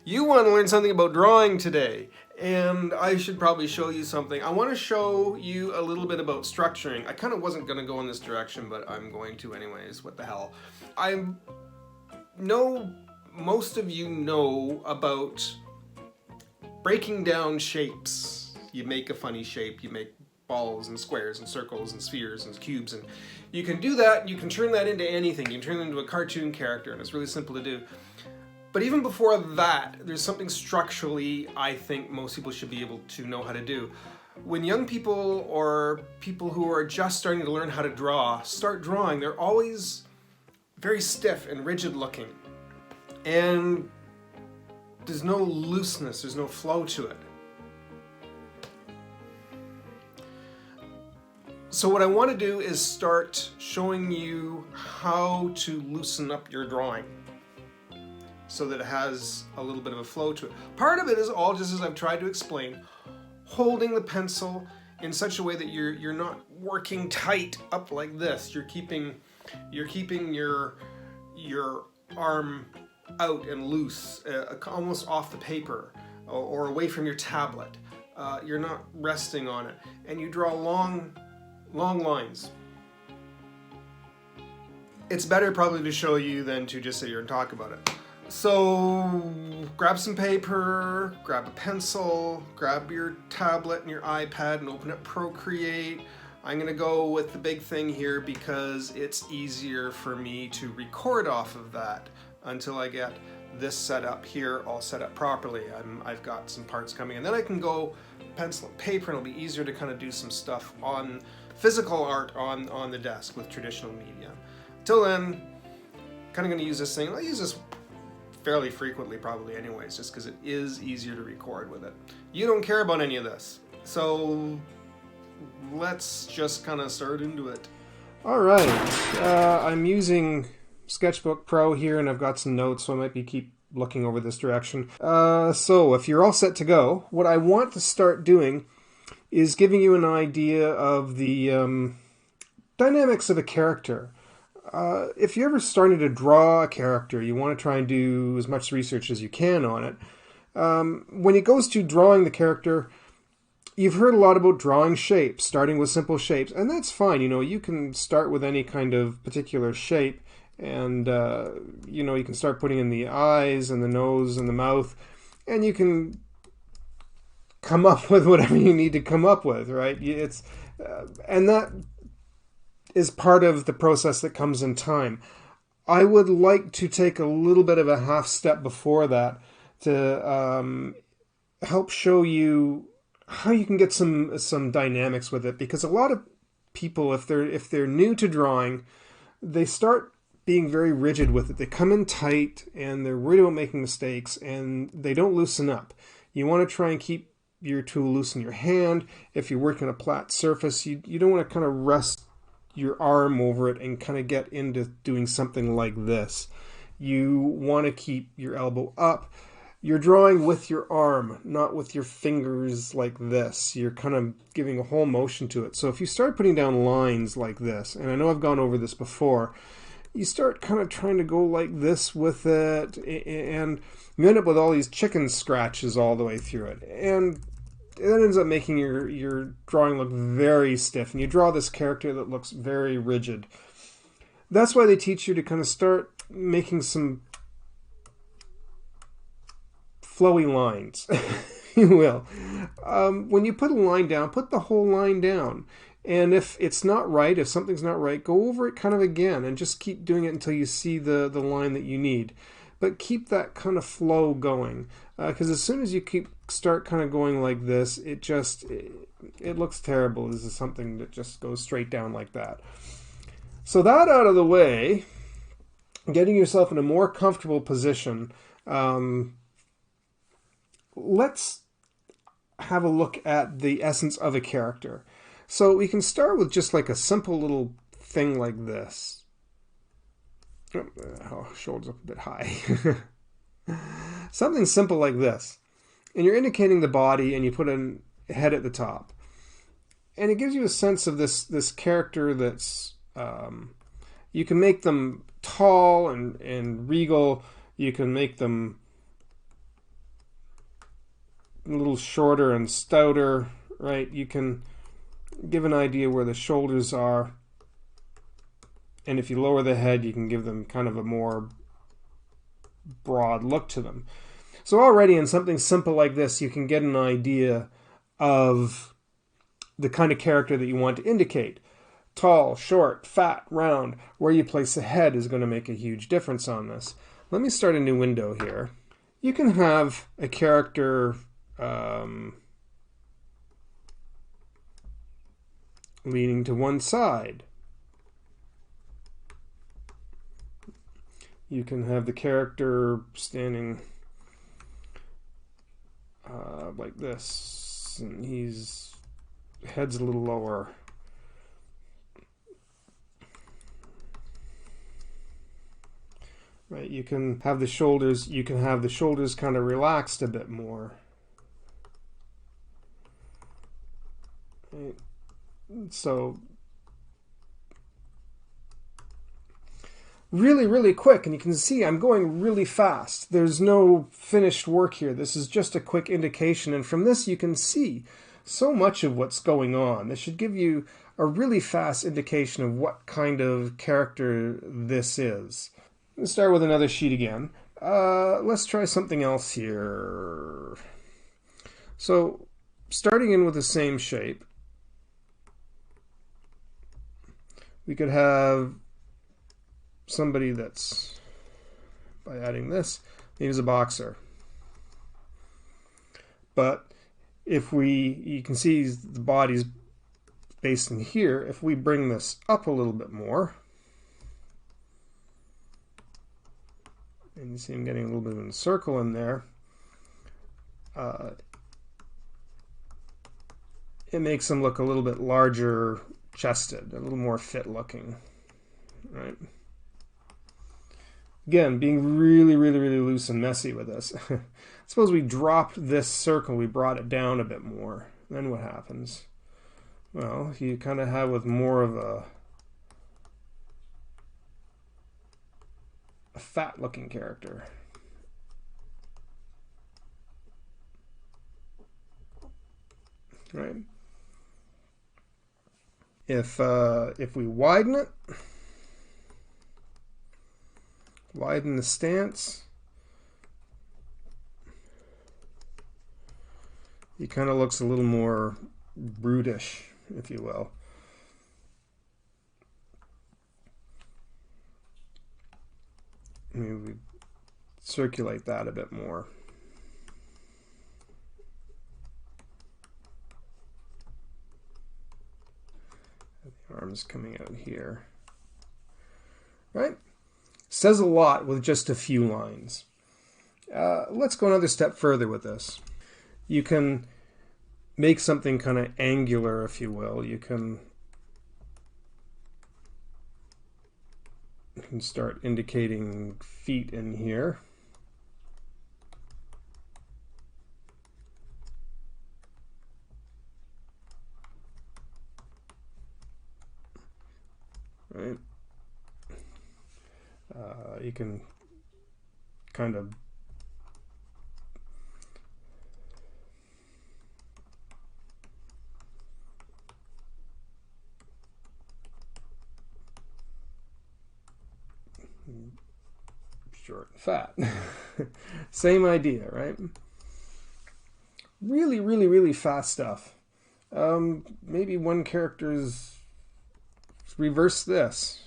You want to learn something about drawing today, and I should probably show you something. I want to show you a little bit about structuring. I kind of wasn't going to go in this direction, but I'm going to anyways. What the hell? I know most of you know about breaking down shapes. You make a funny shape, you make balls and squares and circles and spheres and cubes, and you can do that. You can turn that into anything. You can turn it into a cartoon character, and it's really simple to do. But even before that, there's something structurally I think most people should be able to know how to do. When young people or people who are just starting to learn how to draw start drawing, they're always very stiff and rigid looking. And there's no looseness, there's no flow to it. So what I want to do is start showing you how to loosen up your drawing so that it has a little bit of a flow to it. Part of it is all just as I've tried to explain, holding the pencil in such a way that you're not working tight up like this. You're keeping your arm out and loose, almost off the paper or away from your tablet. You're not resting on it, and you draw long lines. It's better probably to show you than to just sit here and talk about it. So grab some paper, grab a pencil, grab your tablet and your iPad and open up Procreate. I'm going to go with the big thing here because it's easier for me to record off of that until I get this set up here all set up properly. I've got some parts coming, and then I can go pencil and paper, and it'll be easier to kind of do some stuff on physical art on the desk with traditional media. Till then, kind of going to use this thing. I'll use this fairly frequently probably anyways, just because it is easier to record with it. You don't care about any of this, so let's just kind of start into it. Alright, I'm using Sketchbook Pro here, and I've got some notes, so I might be keep looking over this direction. So if you're all set to go, what I want to start doing is giving you an idea of the dynamics of a character. If you're ever starting to draw a character, you want to try and do as much research as you can on it. When it goes to drawing the character, you've heard a lot about drawing shapes, starting with simple shapes, and that's fine. You know, you can start with any kind of particular shape, and you can start putting in the eyes and the nose and the mouth, and you can come up with whatever you need to come up with, right? And that is part of the process that comes in time. I would like to take a little bit of a half step before that to help show you how you can get some dynamics with it, because a lot of people, if they're new to drawing, they start being very rigid with it. They come in tight and they're worried about making mistakes, and they don't loosen up. You want to try and keep your tool loose in your hand. If you're working on a flat surface, you don't want to kind of rest your arm over it and kind of get into doing something like this. You want to keep your elbow up. You're drawing with your arm, not with your fingers like this. You're kind of giving a whole motion to it. So if you start putting down lines like this, and I know I've gone over this before, you start kind of trying to go like this with it, and you end up with all these chicken scratches all the way through it. And that ends up making your drawing look very stiff, and you draw this character that looks very rigid. That's why they teach you to kind of start making some flowy lines, you will. When you put a line down, put the whole line down. And if it's not right, if something's not right, go over it kind of again and just keep doing it until you see the line that you need. But keep that kind of flow going, because as soon as you start kind of going like this, it looks terrible. This is something that just goes straight down like that. So that out of the way, getting yourself in a more comfortable position, let's have a look at the essence of a character. So we can start with just like a simple little thing like this. Oh, shoulders up a bit high. Something simple like this. And you're indicating the body, and you put a head at the top. And it gives you a sense of this character that's... you can make them tall and regal. You can make them a little shorter and stouter, right? You can give an idea where the shoulders are. And if you lower the head, you can give them kind of a more broad look to them. So already in something simple like this, you can get an idea of the kind of character that you want to indicate. Tall, short, fat, round. Where you place the head is going to make a huge difference on this. Let me start a new window here. You can have a character leaning to one side. You can have the character standing like this, and his head's a little lower. Right, you can have the shoulders. You can have the shoulders kind of relaxed a bit more. Right. So really quick, and you can see I'm going really fast. There's no finished work here. This is just a quick indication, and from this you can see so much of what's going on. This should give you a really fast indication of what kind of character this is. Let's start with another sheet again. Let's try something else here. So starting in with the same shape, we could have somebody that's, by adding this, he's a boxer. But if you can see the body's based in here. If we bring this up a little bit more, and you see him getting a little bit of a circle in there, it makes him look a little bit larger chested, a little more fit looking, right? Again, being really loose and messy with this. Suppose we dropped this circle, we brought it down a bit more. Then what happens? Well, you kind of have with more of a fat looking character. Right? If we widen it, widen the stance, he kind of looks a little more brutish, if you will. Maybe we circulate that a bit more. The arms coming out here. Right? Says a lot with just a few lines. Let's go another step further with this. You can make something kind of angular, if you will. You can start indicating feet in here. Right? You can kind of short and fat. Same idea, right? Really fast stuff. Maybe one character's reverse this.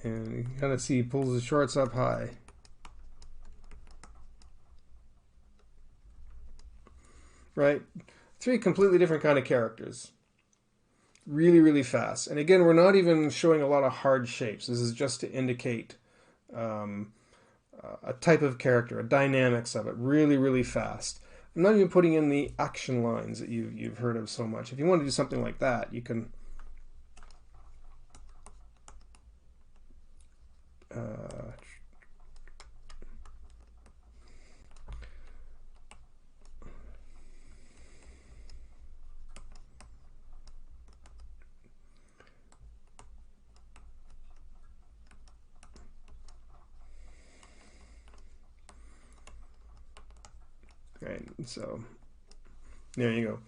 And you can kind of see he pulls the shorts up high. Right? Three completely different kind of characters. Really fast. And again, we're not even showing a lot of hard shapes. This is just to indicate a type of character, a dynamics of it. Really fast. I'm not even putting in the action lines that you've heard of so much. If you want to do something like that, you can Right, so there you go.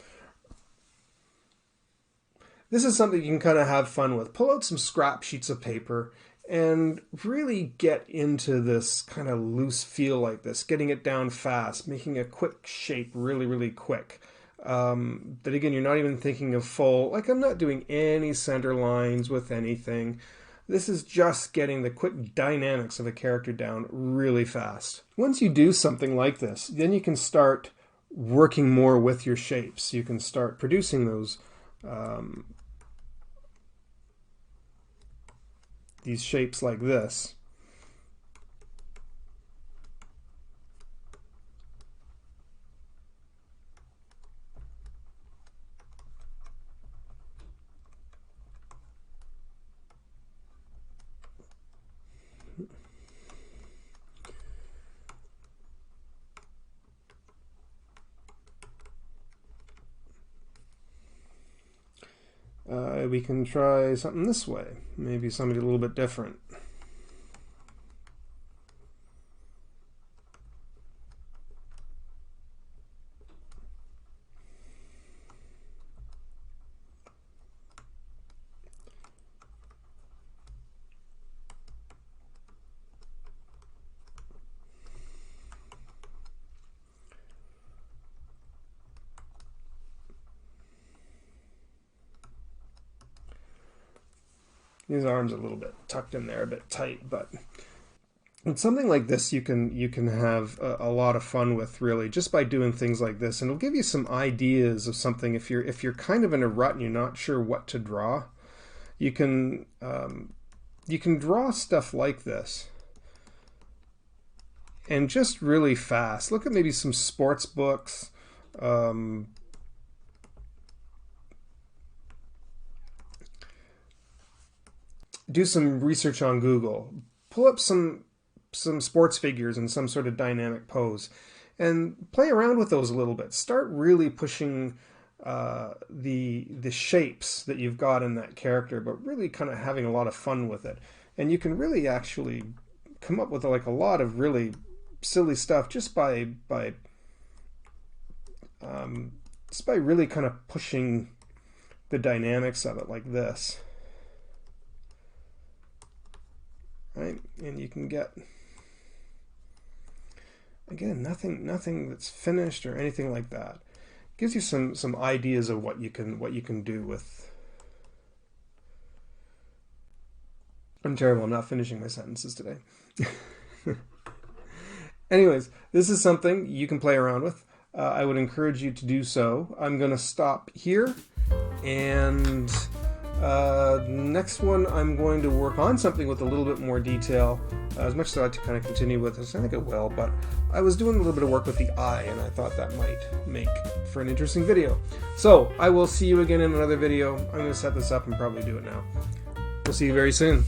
This is something you can kind of have fun with. Pull out some scrap sheets of paper and really get into this kind of loose feel like this, getting it down fast, making a quick shape really, really quick. But again, you're not even thinking of full, like I'm not doing any center lines with anything. This is just getting the quick dynamics of a character down really fast. Once you do something like this, then you can start working more with your shapes. You can start producing those these shapes like this. We can try something this way, maybe somebody a little bit different. These arms are a little bit tucked in there, a bit tight, but with something like this you can have a lot of fun with, really, just by doing things like this, and it'll give you some ideas of something. If you're kind of in a rut and you're not sure what to draw, you can draw stuff like this, and just really fast. Look at maybe some sports books. Do some research on Google. Pull up some sports figures in some sort of dynamic pose and play around with those a little bit. Start really pushing the shapes that you've got in that character, but really kind of having a lot of fun with it. And you can really actually come up with like a lot of really silly stuff just by really kind of pushing the dynamics of it like this. Right, and you can get, again, nothing that's finished or anything like that. It gives you some ideas of what you can do with. I'm terrible. I'm not finishing my sentences today. Anyways, this is something you can play around with. I would encourage you to do so. I'm going to stop here, and next one I'm going to work on something with a little bit more detail. As much as I'd like to kind of continue with this, I think it will, but I was doing a little bit of work with the eye, and I thought that might make for an interesting video. So I will see you again in another video. I'm going to set this up and probably do it now. We'll see you very soon.